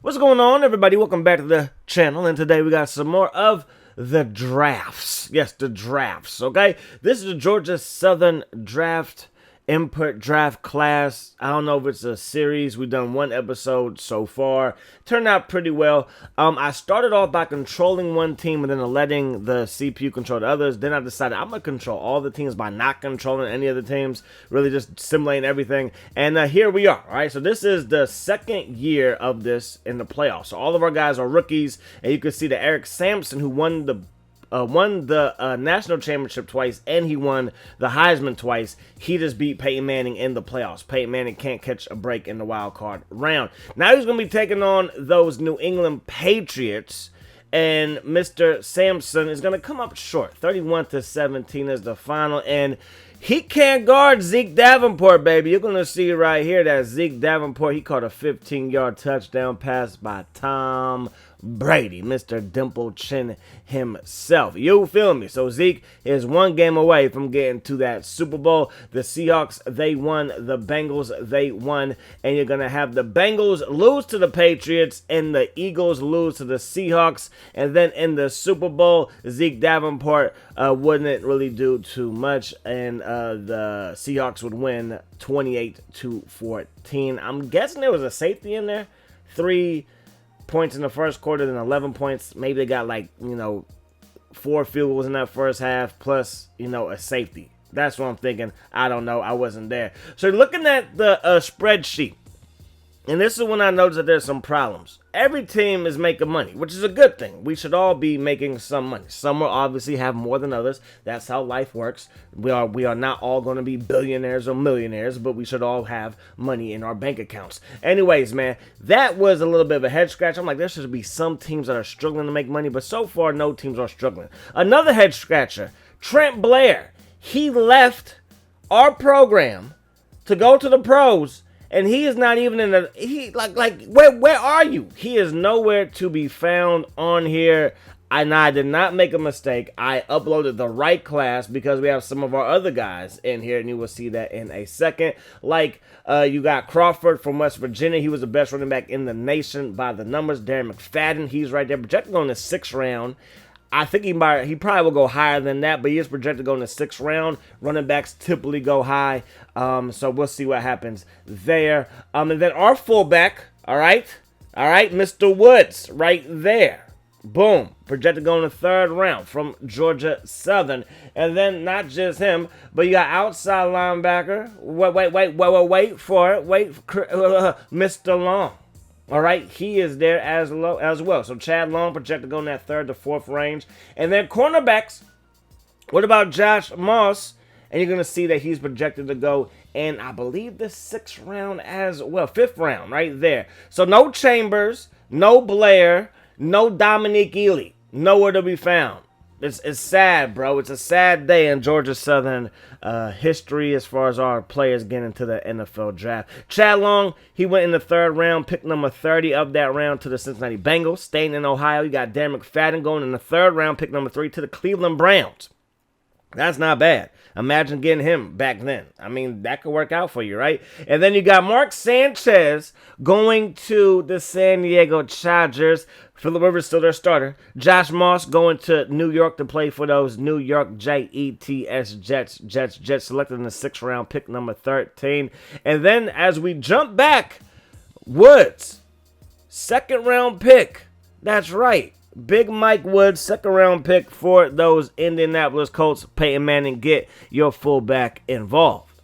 What's going on, everybody? Welcome back to the channel, and today we got some more of the drafts. Yes, the drafts, okay? This is the Georgia Southern draft, input draft class. I don't know if it's a series. We've done one episode so far. Turned out pretty well. I started off by controlling one team and then letting the CPU control the others. Then I decided I'm going to control all the teams by not controlling any of the teams, really just simulating everything. And here we are, all right? So this is the second year of this in the playoffs. So all of our guys are rookies, and you can see that Eric Sampson, who won the national championship twice, and he won the Heisman twice. He just beat Peyton Manning in the playoffs. Peyton Manning can't catch a break in the wild card round. Now he's going to be taking on those New England Patriots, and Mr. Sampson is going to come up short. 31-17 is the final, and he can't guard Zeke Davenport, baby. You're going to see right here that Zeke Davenport, he caught a 15-yard touchdown pass by Tom Brady, Mr. Dimple Chin himself. You feel me? So Zeke is one game away from getting to that Super Bowl. The Seahawks, they won. The Bengals, they won. And you're going to have the Bengals lose to the Patriots and the Eagles lose to the Seahawks. And then in the Super Bowl, Zeke Davenport wouldn't really do too much. And the Seahawks would win 28-14. I'm guessing there was a safety in there. 3 points in the first quarter, then 11 points. Maybe they got 4 field goals in that first half, plus, a safety. That's what I'm thinking. I don't know. I wasn't there. So looking at the spreadsheet, and this is when I noticed that there's some problems. Every team is making money, which is a good thing. We should all be making some money. Some will obviously have more than others. That's how life works. We are not all going to be billionaires or millionaires, but we should all have money in our bank accounts. Anyways, man, that was a little bit of a head scratch. I'm like, there should be some teams that are struggling to make money, but so far, no teams are struggling. Another head scratcher, Trent Blair. He left our program to go to the pros. And he is not even in the, where are you? He is nowhere to be found on here. And I did not make a mistake. I uploaded the right class because we have some of our other guys in here, and you will see that in a second. You got Crawford from West Virginia. He was the best running back in the nation by the numbers. Darren McFadden, he's right there, projected going in the 6th round. I think he probably will go higher than that, but he is projected to go in the 6th round. Running backs typically go high, so we'll see what happens there. And then our fullback, all right, Mr. Woods, right there. Boom, projected to go in the 3rd round from Georgia Southern. And then not just him, but you got outside linebacker. Wait for it. Mr. Long. All right, he is there as well. So Chad Long projected to go in that 3rd to 4th range. And then cornerbacks, what about Josh Moss? And you're going to see that he's projected to go in, I believe, the 6th round as well. 5th round right there. So no Chambers, no Blair, no Dominique Ely. Nowhere to be found. It's sad, bro. It's a sad day in Georgia Southern history as far as our players getting into the NFL draft. Chad Long, he went in the 3rd round, pick number 30 of that round to the Cincinnati Bengals. Staying in Ohio, you got Darren McFadden going in the 3rd round, pick number 3 to the Cleveland Browns. That's not bad. Imagine getting him back then. I mean, that could work out for you, right? And then you got Mark Sanchez going to the San Diego Chargers. Phillip Rivers still their starter. Josh Moss going to New York to play for those New York Jets. Jets selected in the 6th round, pick number 13. And then as we jump back, Woods, 2nd round pick. That's right. Big Mike Woods, 2nd round pick for those Indianapolis Colts. Peyton Manning, get your fullback involved.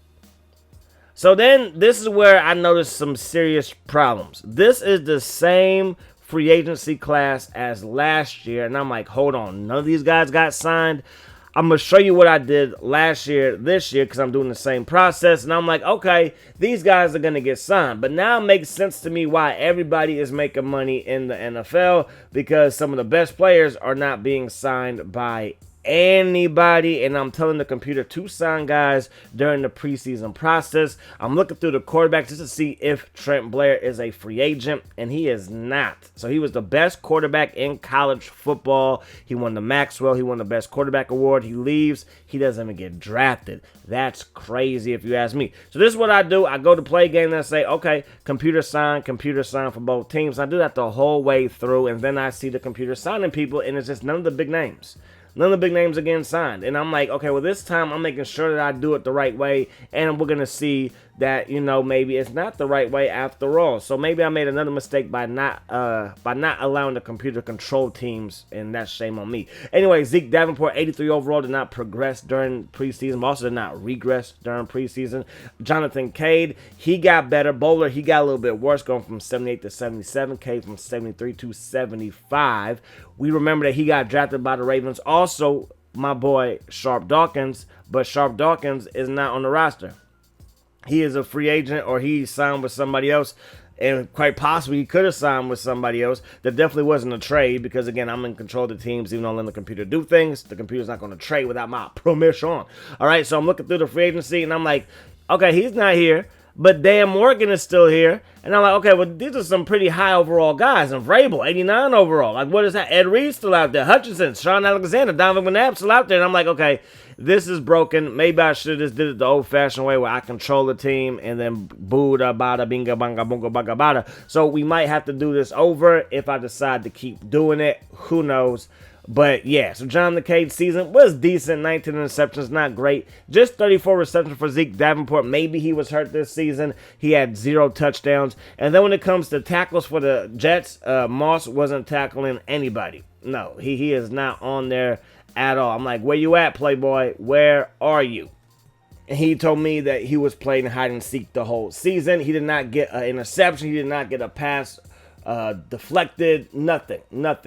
So then this is where I noticed some serious problems. This is the same free agency class as last year. And I'm like, hold on. None of these guys got signed. I'm going to show you what I did last year, this year, because I'm doing the same process. And I'm like, okay, these guys are going to get signed. But now it makes sense to me why everybody is making money in the NFL, because some of the best players are not being signed by anybody, and I'm telling the computer to sign guys during the preseason process. I'm looking through the quarterbacks just to see if Trent Blair is a free agent, and he is not. So he was the best quarterback in college football. He won the Maxwell. He won the best quarterback award. He leaves. He doesn't even get drafted. That's crazy if you ask me. So this is what I do. I go to play game and I say, okay, computer sign for both teams. I do that the whole way through, and then I see the computer signing people, and it's just none of the big names. None of the big names are getting signed. And I'm like, okay, well, this time I'm making sure that I do it the right way. And we're going to see that, you know, maybe it's not the right way after all. So maybe I made another mistake by not allowing the computer to control teams. And that's shame on me. Anyway, Zeke Davenport, 83 overall, did not progress during preseason. But also did not regress during preseason. Jonathan Cade, he got better. Bowler, he got a little bit worse, going from 78 to 77. Cade from 73 to 75. We remember that he got drafted by the Ravens. Also, my boy Sharp Dawkins, but Sharp Dawkins is not on the roster. He is a free agent, or he signed with somebody else, and quite possibly he could have signed with somebody else. That definitely wasn't a trade because, again, I'm in control of the teams. Even though I'm letting the computer do things, the computer's not going to trade without my permission. All right, so I'm looking through the free agency, and I'm like, okay, he's not here. But Dan Morgan is still here. And I'm like, okay, well, these are some pretty high overall guys. And Vrabel, 89 overall. Like, what is that? Ed Reed's still out there. Hutchinson, Sean Alexander, Donovan McNabb still out there. And I'm like, okay, this is broken. Maybe I should have just did it the old-fashioned way where I control the team and then booda, bada, binga, banga, bunga, baga, bada. So we might have to do this over if I decide to keep doing it. Who knows? But yeah, so Jonathan Cade's season was decent. 19 interceptions, not great. Just 34 receptions for Zeke Davenport. Maybe he was hurt this season. He had 0 touchdowns. And then when it comes to tackles for the Jets, Moss wasn't tackling anybody. No, he is not on there at all. I'm like, where you at, Playboy? Where are you? And he told me that he was playing hide and seek the whole season. He did not get an interception. He did not get a pass deflected, nothing.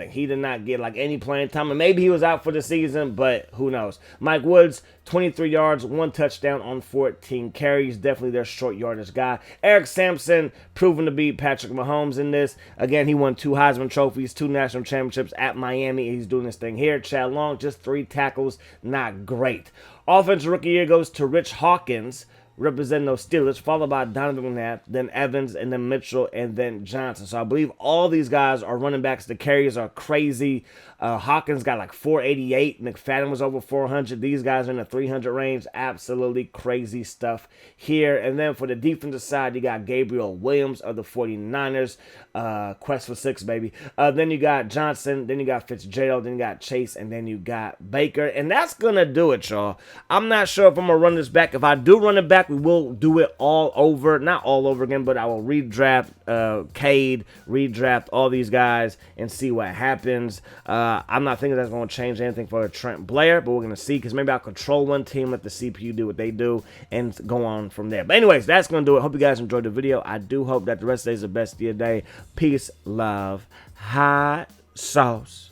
He did not get like any playing time, and maybe he was out for the season, but who knows. Mike Woods, 23 yards, 1 touchdown on 14 carries. Definitely their short yardage guy. Eric Sampson, proven to be Patrick Mahomes in this. Again, he won 2 Heisman trophies, 2 national championships at Miami. He's doing this thing here. Chad Long, just 3 tackles, not great. Offensive rookie year goes to Rich Hawkins, representing those Steelers, followed by Donovan McNabb, then Evans, and then Mitchell, and then Johnson. So I believe all these guys are running backs. The carries are crazy. Hawkins got like 488. McFadden was over 400. These guys are in the 300 range. Absolutely crazy stuff here. And then for the defensive side, you got Gabriel Williams of the 49ers. Quest for 6, baby. Then you got Johnson. Then you got Fitzgerald. Then you got Chase. And then you got Baker. And that's going to do it, y'all. I'm not sure if I'm going to run this back. If I do run it back, we will do it all over. Not all over again, but I will redraft Cade, redraft all these guys, and see what happens. I'm not thinking that's going to change anything for Trent Blair, but we're going to see, because maybe I'll control one team, let the CPU do what they do, and go on from there. But anyways, that's going to do it. Hope you guys enjoyed the video. I do hope that the rest of the day is the best of your day. Peace, love, hot sauce.